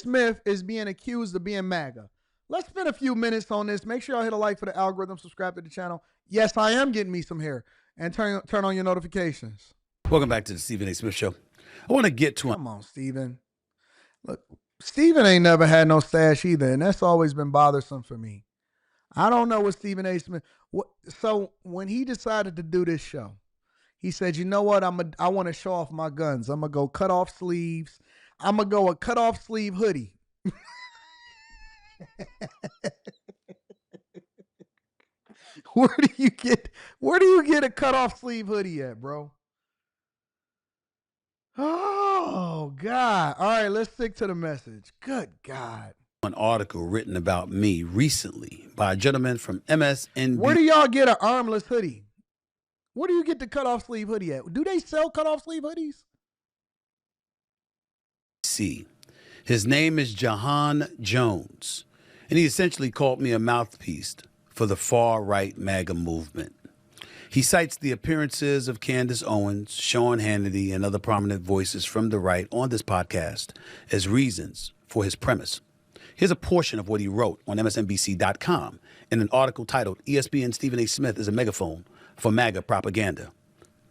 Smith is being accused of being MAGA. Let's spend a few minutes on this. Make sure y'all hit a like for the algorithm, subscribe to the channel. Yes, I am getting me some hair. And turn on your notifications. Welcome back to the Stephen A. Smith Show. I want to get to Come on, Stephen. Look, Stephen ain't never had no stash either, and that's always been bothersome for me. I don't know what Stephen A. Smith. So when he decided to do this show, he said, "You know what? I want to show off my guns. I'm gonna go cut off sleeves. I'm gonna go a cut off sleeve hoodie." Where do you get a cut off sleeve hoodie at, bro? Oh God! All right, let's stick to the message. Good God! An article written about me recently by a gentleman from MSNBC. Where do y'all get an armless hoodie? Where do you get the cut off sleeve hoodie at? Do they sell cut off sleeve hoodies? His name is Jahan Jones, and he essentially called me a mouthpiece for the far-right MAGA movement. He cites the appearances of Candace Owens, Sean Hannity, and other prominent voices from the right on this podcast as reasons for his premise. Here's a portion of what he wrote on MSNBC.com in an article titled, "ESPN Stephen A. Smith is a megaphone for MAGA propaganda."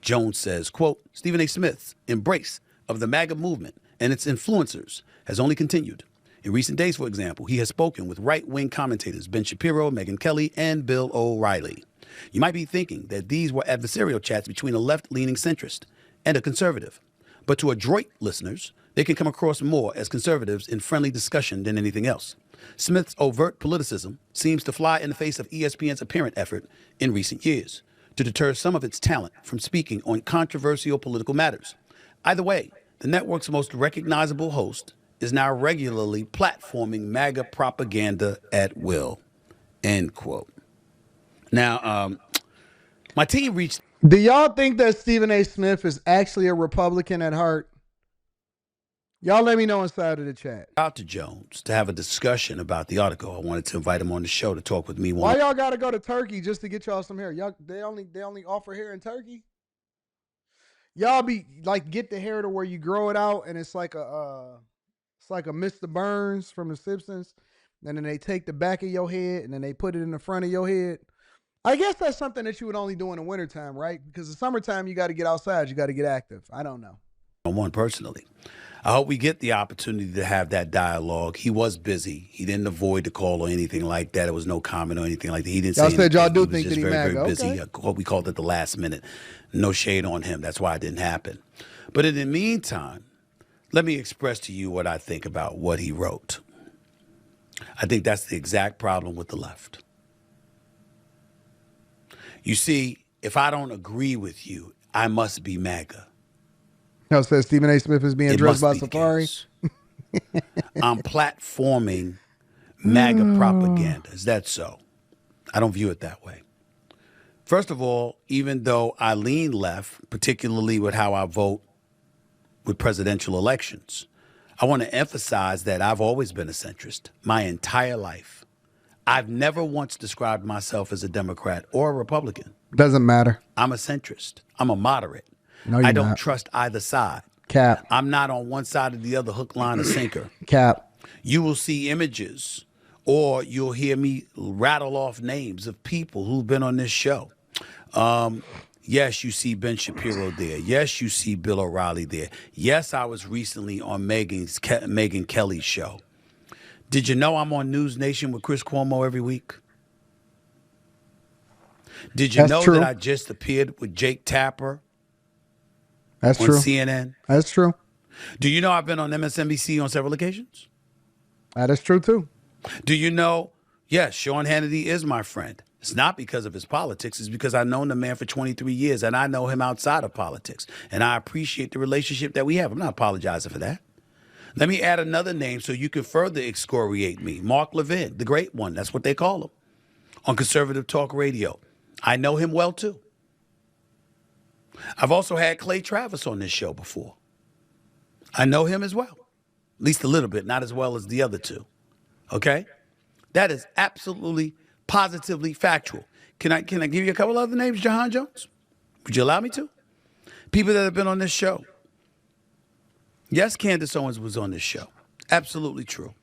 Jones says, quote, "Stephen A. Smith's embrace of the MAGA movement and its influencers has only continued. In recent days, for example, he has spoken with right-wing commentators Ben Shapiro, Megyn Kelly, and Bill O'Reilly. You might be thinking that these were adversarial chats between a left-leaning centrist and a conservative. But to adroit listeners, they can come across more as conservatives in friendly discussion than anything else. Smith's overt politicism seems to fly in the face of ESPN's apparent effort in recent years to deter some of its talent from speaking on controversial political matters. Either way, the network's most recognizable host is now regularly platforming MAGA propaganda at will." End quote. Now, my team reached... Do y'all think that Stephen A. Smith is actually a Republican at heart? Y'all let me know inside of the chat. Out to Jones to have a discussion about the article. I wanted to invite him on the show to talk with me. Why y'all got to go to Turkey just to get y'all some hair? Y'all they only offer hair in Turkey? Y'all be like get the hair to where you grow it out and it's like a Mr. Burns from The Simpsons, and then they take the back of your head and then they put it in the front of your head. I guess that's something that you would only do in the wintertime, right? Because the summertime, you got to get outside. You got to get active. I don't know. One personally. I hope we get the opportunity to have that dialogue. He was busy. He didn't avoid the call or anything like that. There was no comment or anything like that. He didn't say anything. Y'all said y'all do he think that he very, MAGA. very busy. Okay. I hope we called it the last minute. No shade on him. That's why it didn't happen. But in the meantime, let me express to you what I think about what he wrote. I think that's the exact problem with the left. You see, if I don't agree with you, I must be MAGA. Y'all said Stephen A. Smith is being dressed by Safari. I'm platforming MAGA propaganda. Is that so? I don't view it that way. First of all, even though I lean left, particularly with how I vote with presidential elections, I want to emphasize that I've always been a centrist my entire life. I've never once described myself as a Democrat or a Republican. Doesn't matter. I'm a centrist. I'm a moderate. No, you're I don't not. trust either side. Cap. I'm not on one side or the other, hook, line, or sinker. Cap. You will see images or you'll hear me rattle off names of people who've been on this show. Yes, you see Ben Shapiro there. Yes, you see Bill O'Reilly there. Yes, I was recently on Megyn Kelly's show. Did you know I'm on News Nation with Chris Cuomo every week? Did you know that I just appeared with Jake Tapper on CNN? That's true. Do you know I've been on MSNBC on several occasions? That is true, too. Do you know, yes, Sean Hannity is my friend. It's not because of his politics. It's because I've known the man for 23 years, and I know him outside of politics. And I appreciate the relationship that we have. I'm not apologizing for that. Let me add another name so you can further excoriate me. Mark Levin, the great one. That's what they call him on Conservative Talk Radio. I know him well, too. I've also had Clay Travis on this show before. I know him as well, at least a little bit, not as well as the other two. Okay? That is absolutely, positively factual. Can I give you a couple other names, Jahan Jones? Would you allow me to? People that have been on this show. Yes, Candace Owens was on this show. Absolutely true.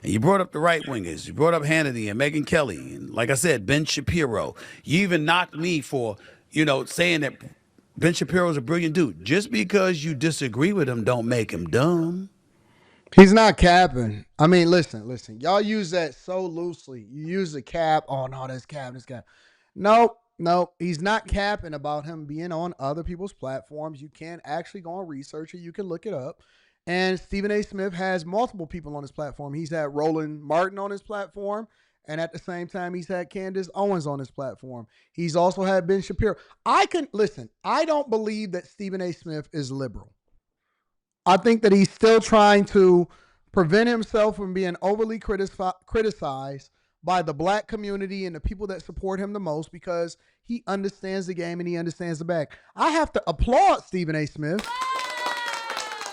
And you brought up the right wingers. You brought up Hannity and Megyn Kelly. And like I said, Ben Shapiro. You even knocked me for, saying that Ben Shapiro's a brilliant dude. Just because you disagree with him don't make him dumb. He's not capping. I mean, listen. Y'all use that so loosely. You use the cap. Oh, no, that's cap. No, he's not capping about him being on other people's platforms. You can actually go and research it. You can look it up. And Stephen A. Smith has multiple people on his platform. He's had Roland Martin on his platform. And at the same time, he's had Candace Owens on his platform. He's also had Ben Shapiro. I don't believe that Stephen A. Smith is liberal. I think that he's still trying to prevent himself from being overly criticized by the black community and the people that support him the most because he understands the game and he understands the bag. I have to applaud Stephen A. Smith,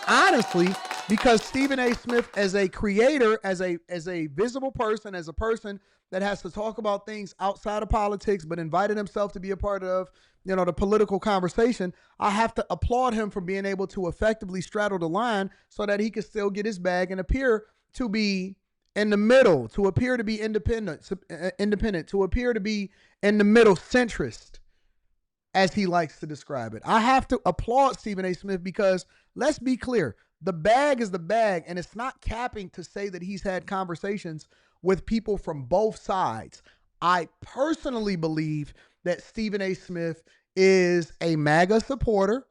honestly, because Stephen A. Smith, as a creator, as a visible person, as a person that has to talk about things outside of politics, but invited himself to be a part of, the political conversation, I have to applaud him for being able to effectively straddle the line so that he can still get his bag and appear to be in the middle, to appear to be independent, to appear to be in the middle centrist, as he likes to describe it. I have to applaud Stephen A. Smith because, let's be clear, the bag is the bag, and it's not capping to say that he's had conversations with people from both sides. I personally believe that Stephen A. Smith is a MAGA supporter.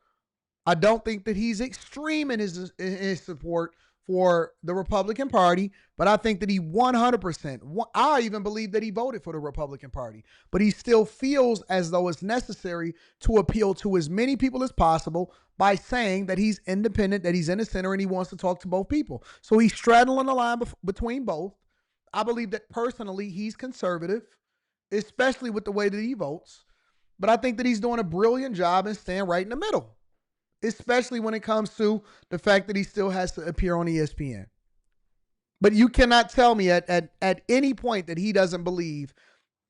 I don't think that he's extreme in his support for the Republican Party, but I think that he 100%, I even believe that he voted for the Republican Party, but he still feels as though it's necessary to appeal to as many people as possible by saying that he's independent, that he's in the center, and he wants to talk to both people. So he's straddling the line between both. I believe that personally he's conservative, especially with the way that he votes, but I think that he's doing a brilliant job in staying right in the middle, especially when it comes to the fact that he still has to appear on ESPN. But you cannot tell me at any point that he doesn't believe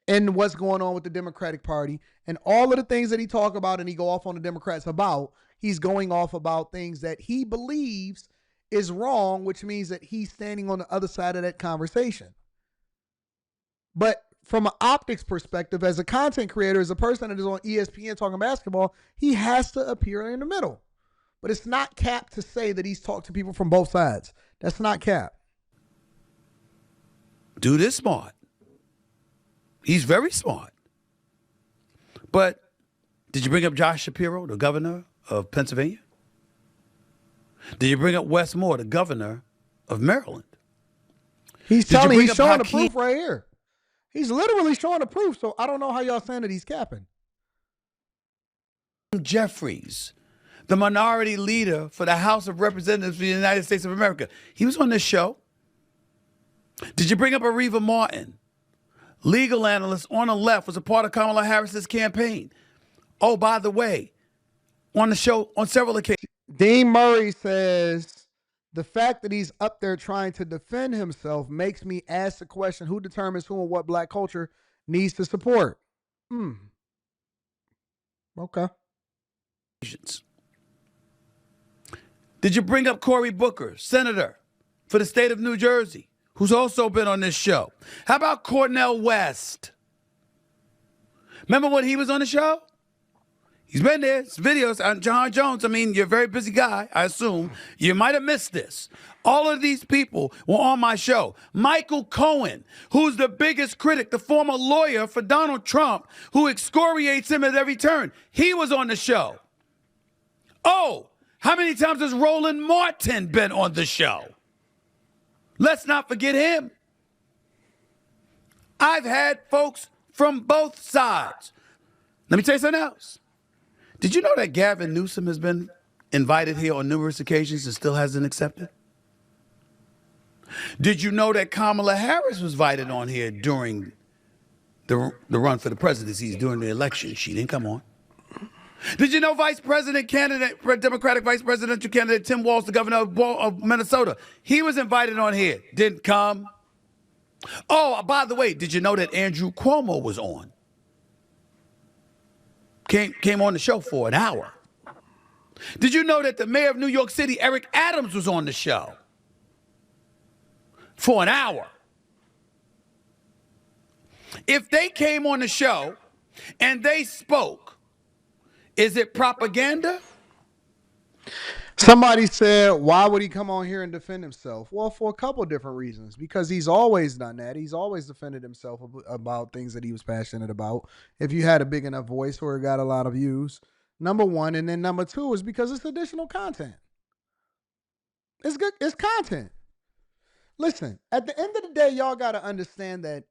in what's going on with the Democratic Party and all of the things that he talk about and he go off on the Democrats about. He's going off about things that he believes is wrong, which means that he's standing on the other side of that conversation. But from an optics perspective, as a content creator, as a person that is on ESPN talking basketball, he has to appear in the middle. But it's not cap to say that he's talked to people from both sides. That's not cap. Dude is smart. He's very smart. But did you bring up Josh Shapiro, the governor of Pennsylvania? Did you bring up Wes Moore, the governor of Maryland? He's showing the proof right here. He's literally showing the proof, so I don't know how y'all saying that he's capping. Jeffries, the minority leader for the House of Representatives of the United States of America. He was on this show. Did you bring up Areva Martin, legal analyst on the left, was a part of Kamala Harris's campaign? Oh, by the way, on the show on several occasions. Dean Murray says, the fact that he's up there trying to defend himself makes me ask the question, who determines who and what black culture needs to support? Okay. Did you bring up Cory Booker, senator for the state of New Jersey, who's also been on this show? How about Cornel West? Remember when he was on the show? He's been there. It's videos. John Jones, I mean, you're a very busy guy, I assume. You might have missed this. All of these people were on my show. Michael Cohen, who's the biggest critic, the former lawyer for Donald Trump, who excoriates him at every turn. He was on the show. Oh, how many times has Roland Martin been on the show? Let's not forget him. I've had folks from both sides. Let me tell you something else. Did you know that Gavin Newsom has been invited here on numerous occasions and still hasn't accepted? Did you know that Kamala Harris was invited on here during the run for the presidency, during the election? She didn't come on. Did you know Democratic vice presidential candidate Tim Walz, the governor of Minnesota, he was invited on here, didn't come? Oh, by the way, did you know that Andrew Cuomo was on? Came on the show for an hour. Did you know that the mayor of New York City, Eric Adams, was on the show? for an hour. If they came on the show and they spoke, is it propaganda? Somebody said, why would he come on here and defend himself? Well, for a couple different reasons. Because he's always done that. He's always defended himself about things that he was passionate about. If you had a big enough voice or it got a lot of views, number one. And then number two is because it's additional content. It's good. It's content. Listen, at the end of the day, y'all got to understand that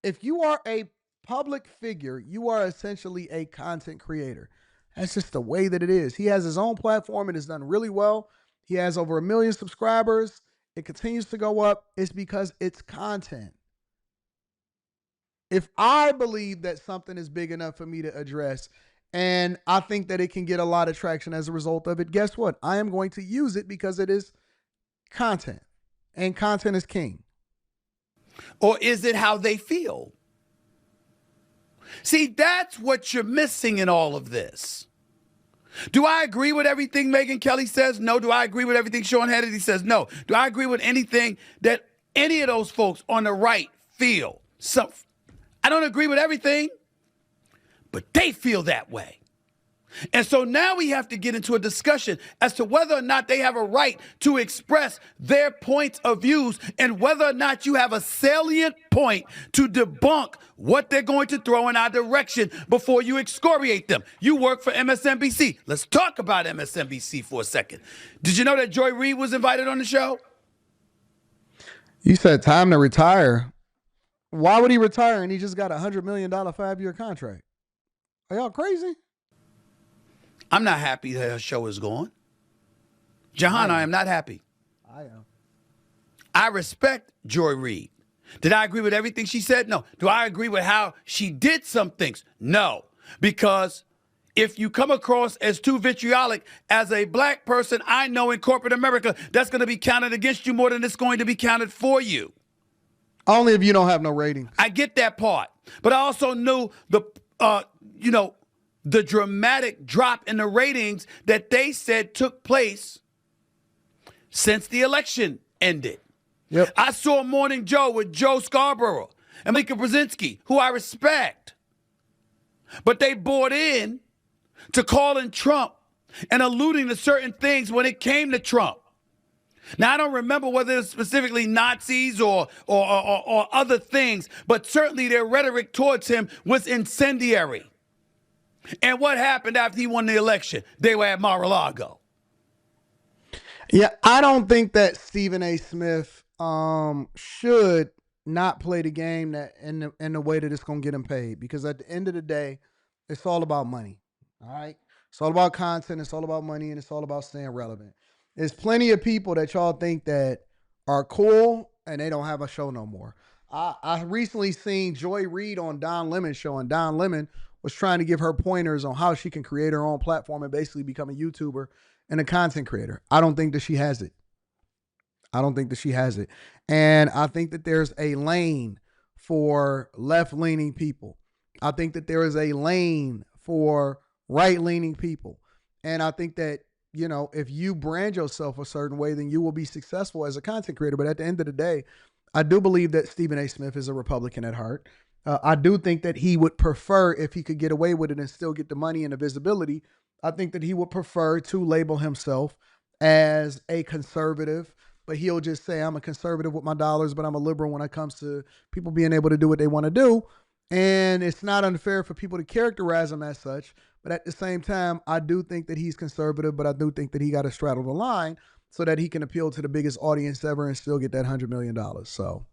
if you are a public figure, you are essentially a content creator. That's just the way that it is. He has his own platform and has done really well. He has over 1 million subscribers. It continues to go up. It's because it's content. If I believe that something is big enough for me to address and I think that it can get a lot of traction as a result of it, guess what? I am going to use it because it is content. And content is king. Or is it how they feel? See, that's what you're missing in all of this. Do I agree with everything Megyn Kelly says? No. Do I agree with everything Sean Hannity says? No. Do I agree with anything that any of those folks on the right feel? So, I don't agree with everything, but they feel that way. And so now we have to get into a discussion as to whether or not they have a right to express their points of views and whether or not you have a salient point to debunk what they're going to throw in our direction before you excoriate them. You work for MSNBC. Let's talk about MSNBC for a second. Did you know that Joy Reid was invited on the show? You said time to retire. Why would he retire and he just got a $100 million 5-year contract? Are y'all crazy? I'm not happy that her show is gone. Jahan, I am not happy. I am. I respect Joy Reid. Did I agree with everything she said? No. Do I agree with how she did some things? No. Because if you come across as too vitriolic as a black person, I know in corporate America, that's going to be counted against you more than it's going to be counted for you. Only if you don't have no ratings. I get that part. But I also knew the dramatic drop in the ratings that they said took place since the election ended. Yep. I saw Morning Joe with Joe Scarborough and Mika Brzezinski, who I respect. But they bought in to calling Trump and alluding to certain things when it came to Trump. Now, I don't remember whether it was specifically Nazis or other things, but certainly their rhetoric towards him was incendiary. And what happened after he won the election? They were at Mar-a-Lago. Yeah, I don't think that Stephen A. Smith should not play the game that in the way that it's going to get him paid. Because at the end of the day, it's all about money. All right? It's all about content. It's all about money. And it's all about staying relevant. There's plenty of people that y'all think that are cool and they don't have a show no more. I recently seen Joy Reid on Don Lemon's show, and Don Lemon was trying to give her pointers on how she can create her own platform and basically become a YouTuber and a content creator. I don't think that she has it. And I think that there's a lane for left-leaning people. I think that there is a lane for right-leaning people. And I think that, if you brand yourself a certain way, then you will be successful as a content creator. But at the end of the day, I do believe that Stephen A. Smith is a Republican at heart. I do think that he would prefer, if he could get away with it and still get the money and the visibility, I think that he would prefer to label himself as a conservative, but he'll just say, I'm a conservative with my dollars, but I'm a liberal when it comes to people being able to do what they want to do. And it's not unfair for people to characterize him as such. But at the same time, I do think that he's conservative, but I do think that he got to straddle the line so that he can appeal to the biggest audience ever and still get that $100 million. So